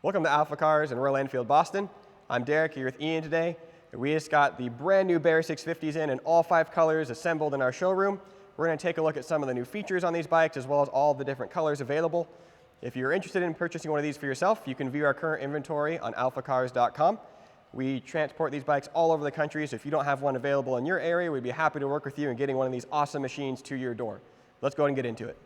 Welcome to AlphaCars in Royal Enfield, Boston. I'm Derek, here with Ian today. We just got the brand new Bear 650s in all 5 colors assembled in our showroom. We're going to take a look at some of the new features on these bikes as well as all the different colors available. If you're interested in purchasing one of these for yourself, you can view our current inventory on alphacars.com. We transport these bikes all over the country, so if you don't have one available in your area, we'd be happy to work with you in getting one of these awesome machines to your door. Let's go ahead and get into it.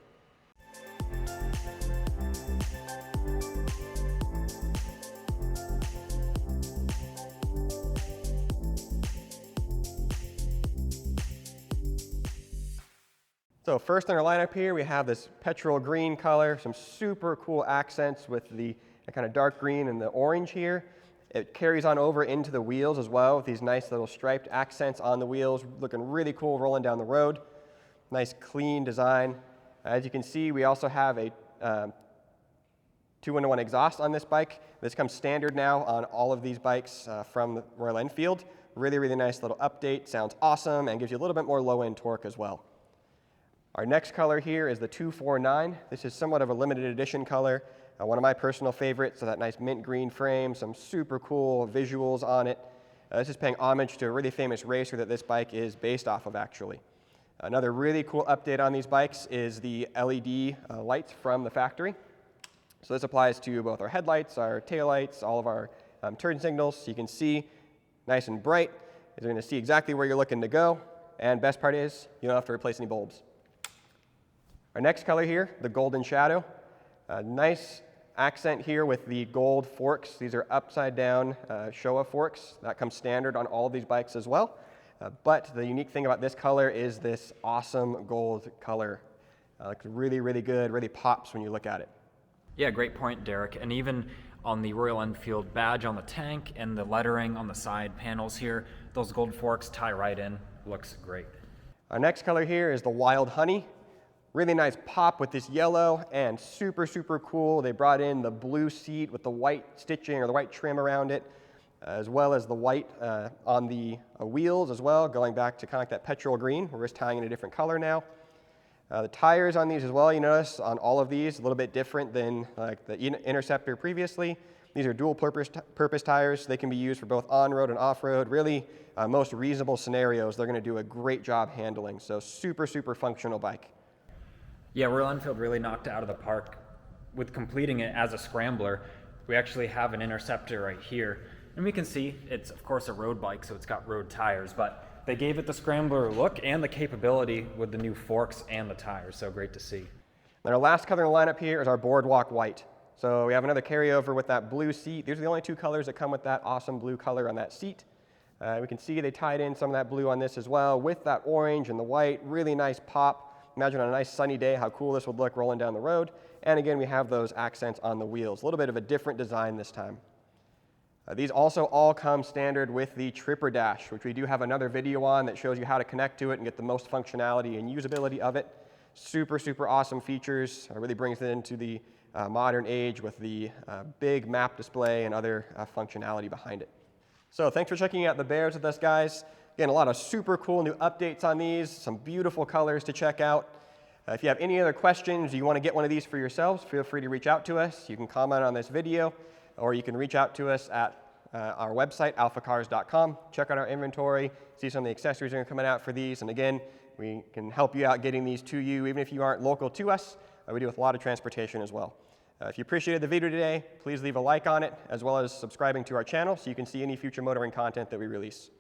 So first in our lineup here, we have this Petrol Green color, some super cool accents with the kind of dark green and the orange here. It carries on over into the wheels as well with these nice little striped accents on the wheels, looking really cool rolling down the road. Nice clean design. As you can see, we also have a 2-in-1 exhaust on this bike. This comes standard now on all of these bikes from Royal Enfield. Really, really nice little update. Sounds awesome and gives you a little bit more low-end torque as well. Our next color here is the 249. This is somewhat of a limited edition color. One of my personal favorites, so that nice mint green frame, some super cool visuals on it. This is paying homage to a really famous racer that this bike is based off of actually. Another really cool update on these bikes is the LED lights from the factory. So this applies to both our headlights, our taillights, all of our turn signals. So you can see nice and bright. You're going to see exactly where you're looking to go. And best part is, you don't have to replace any bulbs. Our next color here, the Golden Shadow. Nice accent here with the gold forks. These are upside down Showa forks. That comes standard on all of these bikes as well. But the unique thing about this color is this awesome gold color. Looks really, really good, really pops when you look at it. Yeah, great point, Derek. And even on the Royal Enfield badge on the tank and the lettering on the side panels here, those gold forks tie right in. Looks great. Our next color here is the Wild Honey. Really nice pop with this yellow and super, super cool. They brought in the blue seat with the white stitching or the white trim around it, as well as the white on the wheels as well, going back to kind of like that petrol green. We're just tying in a different color now. The tires on these as well, you notice on all of these, a little bit different than like the Interceptor previously. These are dual purpose tires. They can be used for both on-road and off-road. Really, most reasonable scenarios, they're going to do a great job handling. So super, super functional bike. Yeah, Royal Enfield really knocked it out of the park with completing it as a Scrambler. We actually have an Interceptor right here, and we can see it's, of course, a road bike, so it's got road tires, but they gave it the Scrambler look and the capability with the new forks and the tires, so great to see. And our last color in the lineup here is our Boardwalk White. So we have another carryover with that blue seat. These are the only 2 colors that come with that awesome blue color on that seat. We can see they tied in some of that blue on this as well with that orange and the white. Really nice pop. Imagine on a nice sunny day how cool this would look rolling down the road. And again, we have those accents on the wheels. A little bit of a different design this time. These also all come standard with the Tripper Dash, which we do have another video on that shows you how to connect to it and get the most functionality and usability of it. Super, super awesome features. It really brings it into the modern age with the big map display and other functionality behind it. So thanks for checking out the Bears with us, guys. Again, a lot of super cool new updates on these, some beautiful colors to check out. If you have any other questions, you want to get one of these for yourselves, feel free to reach out to us. You can comment on this video, or you can reach out to us at our website, alphacars.com. Check out our inventory, see some of the accessories that are coming out for these. And again, we can help you out getting these to you, even if you aren't local to us. We do with a lot of transportation as well. If you appreciated the video today, please leave a like on it, as well as subscribing to our channel so you can see any future motoring content that we release.